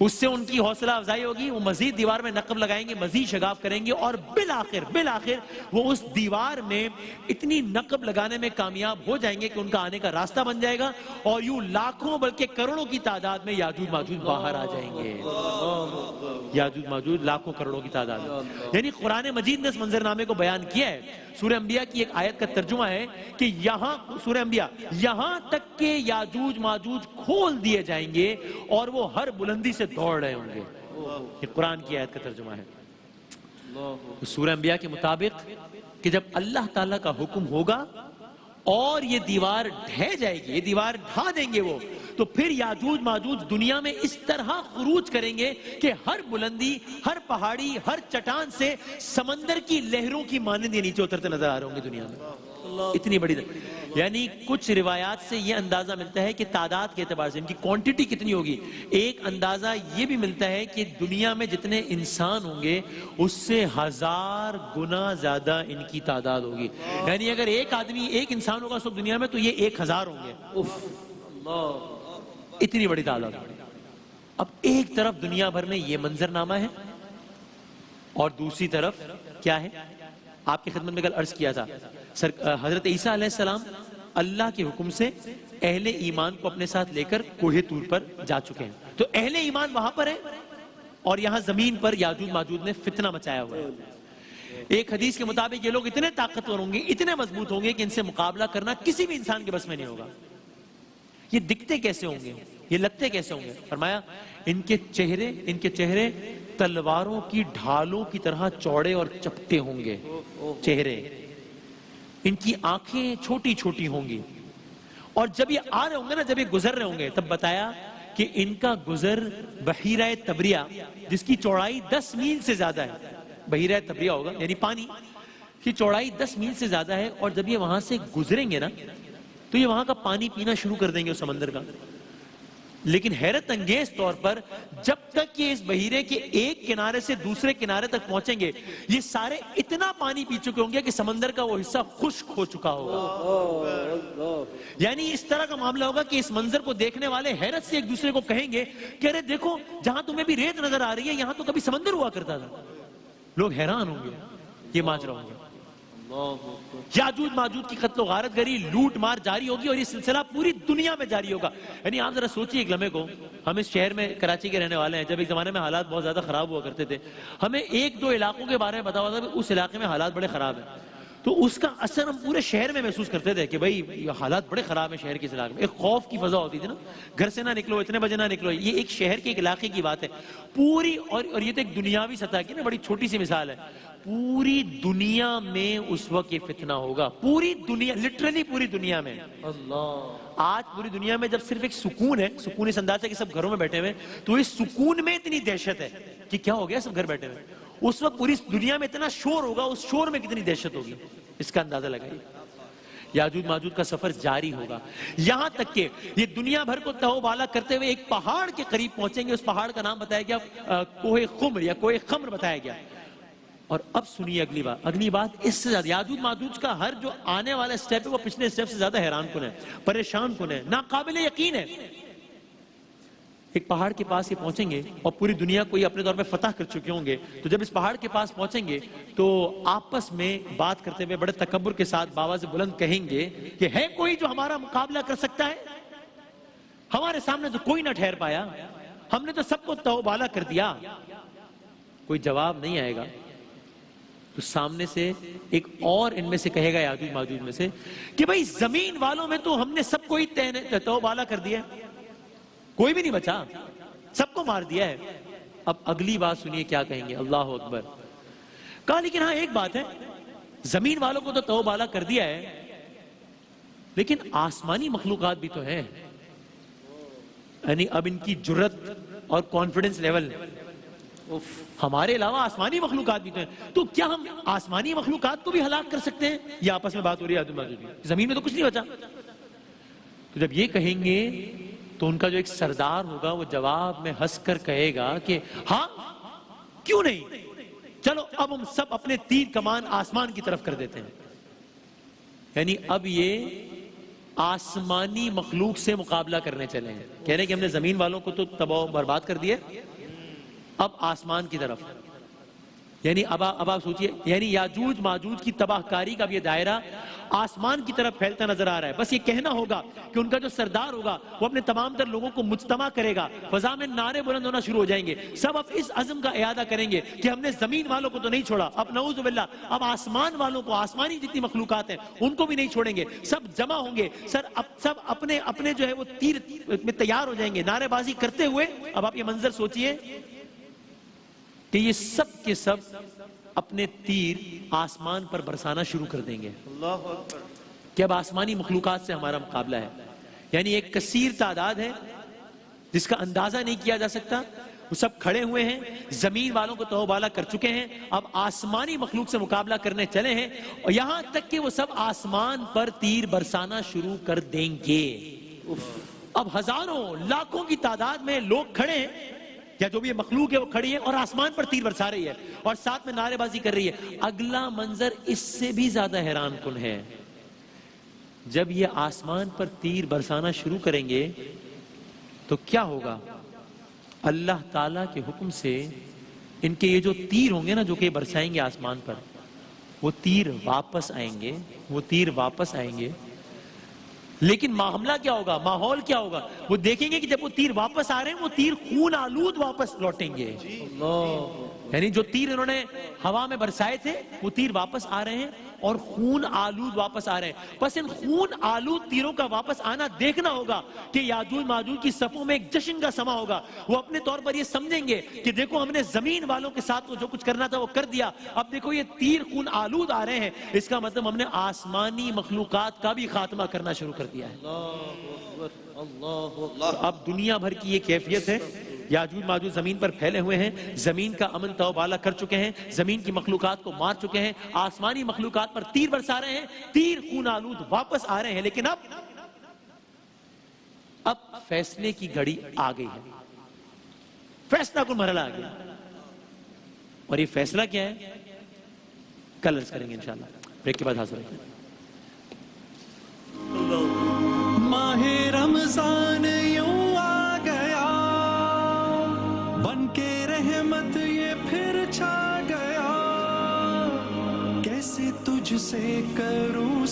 اس سے ان کی حوصلہ افزائی ہوگی، وہ مزید دیوار میں نقب لگائیں گے، مزید شگاف کریں گے، اور بالآخر وہ اس دیوار میں اتنی نقب لگانے میں کامیاب ہو جائیں گے کہ ان کا آنے کا راستہ بن جائے گا، اور یوں لاکھوں بلکہ کروڑوں کی تعداد میں یاجوج ماجوج باہر آ جائیں گے۔ یاجوج ماجوج لاکھوں کروڑوں کی تعداد میں، یعنی قرآن مجید نے اس منظرنامے کو بیان کیا ہے۔ سورہ انبیاء کی ایک آیت کا ترجمہ ہے کہ یہاں سورہ انبیاء یہاں تک کہ یاجوج ماجوج کھول دیے جائیں گے اور وہ ہر بلندی سے دوڑ رہے ہوں گے۔ یہ قرآن کی آیت کا ترجمہ ہے۔ سورہ انبیاء کے مطابق کہ جب اللہ تعالیٰ کا حکم ہوگا اور یہ دیوار ڈھہ جائے گی، یہ دیوار ڈھا دیں گے وہ، تو پھر یاجوج ماجوج دنیا میں اس طرح خروج کریں گے کہ ہر بلندی، ہر پہاڑی، ہر چٹان سے سمندر کی لہروں کی مانند یہ نیچے اترتے نظر آ رہے ہوں گے دنیا میں۔ اتنی بڑی یعنی کچھ روایات سے یہ اندازہ ملتا ہے کہ تعداد کے اعتبار سے ان کی کوانٹٹی کتنی ہوگی۔ ایک اندازہ یہ بھی ملتا ہے کہ دنیا میں جتنے انسان ہوں گے اس سے 1000 گنا زیادہ ان کی تعداد ہوگی۔ یعنی اگر ایک آدمی، ایک انسان ہوگا سب دنیا میں تو یہ 1000 ہوں گے۔ اتنی بڑی تعداد۔ اب ایک طرف دنیا بھر میں یہ منظرنامہ ہے اور دوسری طرف کیا ہے؟ آپ کی خدمت میں کل عرض کیا تھا، حضرت عیسیٰ علیہ السلام اللہ کے حکم سے اہل ایمان کو اپنے ساتھ لے کر کوہ طور پر جا چکے ہیں، تو اہل ایمان وہاں پر ہے اور یہاں زمین پر یاجوج ماجوج نے فتنہ مچایا ہوا ہے۔ ایک حدیث کے مطابق یہ لوگ اتنے طاقتور ہوں گے، اتنے مضبوط ہوں گے کہ ان سے مقابلہ کرنا کسی بھی انسان کے بس میں نہیں ہوگا۔ یہ دکھتے کیسے ہوں گے، یہ لگتے کیسے ہوں گے؟ فرمایا ان کے چہرے تلواروں کی ڈھالوں کی طرح چوڑے اور چپٹے ہوں گے چہرے، ان کی آنکھیں چھوٹی چھوٹی ہوں گی، اور جب یہ آ رہے ہوں گے نا، جب یہ گزر رہے ہوں گے، تب بتایا کہ ان کا گزر بحیرہ تبریہ جس کی چوڑائی 10 میل سے زیادہ ہے، بحیرہ تبریہ ہوگا یعنی پانی کی چوڑائی 10 میل سے زیادہ ہے، اور جب یہ وہاں سے گزریں گے نا تو یہ وہاں کا پانی پینا شروع کر دیں گے اس سمندر کا۔ لیکن حیرت انگیز طور پر جب تک یہ اس بحیرے کے ایک کنارے سے دوسرے کنارے تک پہنچیں گے یہ سارے اتنا پانی پی چکے ہوں گے کہ سمندر کا وہ حصہ خشک ہو چکا ہوگا۔ یعنی اس طرح کا معاملہ ہوگا کہ اس منظر کو دیکھنے والے حیرت سے ایک دوسرے کو کہیں گے کہ ارے دیکھو جہاں تمہیں بھی ریت نظر آ رہی ہے یہاں تو کبھی سمندر ہوا کرتا تھا۔ لوگ حیران ہوں گے، یہ ماجرا ہوں گے۔ یاجوج ماجوج کی قتل و غارت گری، لوٹ مار جاری ہوگی، اور یہ سلسلہ پوری دنیا میں جاری ہوگا۔ یعنی آپ ذرا سوچئے ایک لمحے کو، ہم اس شہر میں کراچی کے رہنے والے ہیں، جب ایک زمانے میں حالات بہت زیادہ خراب ہوا کرتے تھے، ہمیں ایک دو علاقوں کے بارے میں بتا ہوا تھا کہ اس علاقے میں حالات بڑے خراب ہیں، تو اس کا اثر ہم پورے شہر میں محسوس کرتے تھے کہ بھائی یہ حالات بڑے خراب ہیں شہر کے علاقے میں۔ ایک خوف کی فضا ہوتی تھی نا، گھر سے نہ نکلو، اتنے بجے نہ نکلو۔ یہ ایک شہر کے ایک علاقے کی بات ہے پوری، اور یہ تو ایک دنیاوی سطح کی نا بڑی چھوٹی سی مثال ہے، پوری دنیا میں اس وقت یہ فتنہ ہوگا، پوری دنیا، لٹرلی پوری دنیا میں۔ آج پوری دنیا میں جب صرف ایک سکون ہے، سکون اس انداز ہے کہ سب گھروں میں بیٹھے ہوئے، تو اس سکون میں اتنی دہشت ہے کہ کیا ہو گیا سب گھر بیٹھے ہوئے، اس وقت پوری دنیا میں اتنا شور ہوگا، اس شور میں کتنی دہشت ہوگی، اس کا اندازہ لگائیے۔ یاجوج ماجوج کا سفر جاری ہوگا یہاں تک کہ یہ دنیا بھر کو تہو بالا کرتے ہوئے ایک پہاڑ کے قریب پہنچیں گے۔ اس پہاڑ کا نام بتایا گیا کوہ خمر یا کوہ خمر بتایا گیا۔ اور اب سنیے اگلی بات اس سے زیادہ، یاجوج ماجوج کا ہر جو آنے والا سٹیپ ہے وہ پچھلے سٹیپ سے زیادہ حیران کن ہے، پریشان کن ہے، ناقابل یقین ہے۔ ایک پہاڑ کے پاس یہ پہنچیں گے اور پوری دنیا کو یہ اپنے طور پہ فتح کر چکے ہوں گے، تو جب اس پہاڑ کے پاس پہنچیں گے تو آپس میں بات کرتے ہوئے بڑے تکبر کے ساتھ باواز بلند کہیں گے کہ ہے کوئی جو ہمارا مقابلہ کر سکتا ہے؟ ہمارے سامنے تو کوئی نہ ٹھہر پایا، ہم نے تو سب کو تہو بالا کر دیا۔ کوئی جواب نہیں آئے گا تو سامنے سے ایک اور ان میں سے کہے گا، یاجوج ماجوج میں سے، کہ بھئی زمین والوں میں تو ہم نے سب کو ہی تہو بالا کر دیا، کوئی بھی نہیں بچا، سب کو مار دیا ہے۔ اب اگلی بات سنیے کیا کہیں گے، اللہ اکبر۔ کہا لیکن ہاں ایک بات ہے، زمین والوں کو تو تہو بالا کر دیا ہے، لیکن آسمانی مخلوقات بھی تو ہیں۔ یعنی اب ان کی جرت اور کانفیڈنس لیول، ہمارے علاوہ آسمانی مخلوقات بھی تو ہیں، تو کیا ہم آسمانی مخلوقات کو بھی ہلاک کر سکتے ہیں؟ یہ آپس میں بات ہو رہی ہے یاجوج ماجوج کی، زمین میں تو کچھ نہیں بچا۔ تو جب یہ کہیں گے تو ان کا جو ایک سردار ہوگا وہ جواب میں ہنس کر کہے گا کہ ہاں کیوں نہیں، چلو اب ہم سب اپنے تیر کمان آسمان کی طرف کر دیتے ہیں۔ یعنی اب یہ آسمانی مخلوق سے مقابلہ کرنے چلے ہیں. کہہ رہے ہیں کہ ہم نے زمین والوں کو تو تباہ و برباد کر دیا، اب آسمان کی طرف. یعنی اب آپ سوچئے، یعنی یاجوج ماجوج کی تباہ کاری کا یہ دائرہ آسمان کی طرف پھیلتا نظر آ رہا ہے. بس یہ کہنا ہوگا کہ ان کا جو سردار ہوگا وہ اپنے تمام تر لوگوں کو مجتمع کرے گا، فضا میں نعرے بلند ہونا شروع ہو جائیں گے. سب اب اس عزم کا اعادہ کریں گے کہ ہم نے زمین والوں کو تو نہیں چھوڑا، اب نعوذ باللہ اب آسمان والوں کو، آسمانی جتنی مخلوقات ہیں ان کو بھی نہیں چھوڑیں گے. سب جمع ہوں گے، سب اپنے اپنے جو ہے وہ تیر میں تیار ہو جائیں گے نعرے بازی کرتے ہوئے. اب آپ یہ منظر سوچئے کہ یہ سب کے سب اپنے تیر آسمان پر برسانا شروع کر دیں گے. کہ اب آسمانی مخلوقات سے ہمارا مقابلہ ہے. یعنی ایک کثیر تعداد ہے جس کا اندازہ نہیں کیا جا سکتا، وہ سب کھڑے ہوئے ہیں، زمین والوں کو توبہ بالا کر چکے ہیں، اب آسمانی مخلوق سے مقابلہ کرنے چلے ہیں، اور یہاں تک کہ وہ سب آسمان پر تیر برسانا شروع کر دیں گے. اب ہزاروں لاکھوں کی تعداد میں لوگ کھڑے ہیں، یا جو بھی مخلوق ہے وہ کھڑی ہے اور آسمان پر تیر برسا رہی ہے اور ساتھ میں نعرے بازی کر رہی ہے. اگلا منظر اس سے بھی زیادہ حیران کن ہے. جب یہ آسمان پر تیر برسانا شروع کریں گے تو کیا ہوگا؟ اللہ تعالیٰ کے حکم سے ان کے یہ جو تیر ہوں گے نا، جو کہ برسائیں گے آسمان پر، وہ تیر واپس آئیں گے، وہ تیر واپس آئیں گے. لیکن معاملہ کیا ہوگا، ماحول کیا ہوگا؟ وہ دیکھیں گے کہ جب وہ تیر واپس آ رہے ہیں وہ تیر خون آلود واپس لوٹیں گے. یعنی جو تیر انہوں نے ہوا میں برسائے تھے وہ تیر واپس آ رہے ہیں اور خون آلود واپس آ رہے ہیں. بس ان خون آلود تیروں کا واپس آنا دیکھنا ہوگا کہ یاجوج ماجوج کی صفوں میں ایک جشن کا سما ہوگا. وہ اپنے طور پر یہ سمجھیں گے کہ دیکھو ہم نے زمین والوں کے ساتھ جو کچھ کرنا تھا وہ کر دیا، اب دیکھو یہ تیر خون آلود آ رہے ہیں، اس کا مطلب ہم نے آسمانی مخلوقات کا بھی خاتمہ کرنا شروع کر دیا ہے. اب دنیا بھر کی یہ کیفیت ہے. یاجوج ماجوج زمین پر پھیلے ہوئے ہیں، زمین کا امن تو بالا کر چکے ہیں، زمین کی مخلوقات کو مار چکے ہیں، آسمانی مخلوقات پر تیر برسا رہے ہیں، تیر خون آلود واپس آ رہے ہیں. لیکن اب فیصلے کی گھڑی آ گئی ہے، فیصلہ کن مرحلہ آ گیا. اور یہ فیصلہ کیا ہے کل عرض کریں گے انشاءاللہ. بریک کے بعد حاضر ہیں. ماہ رمضان یوں آ گیا، بن کے رحمت یہ پھر چھا گیا، کیسے تجھ سے کروں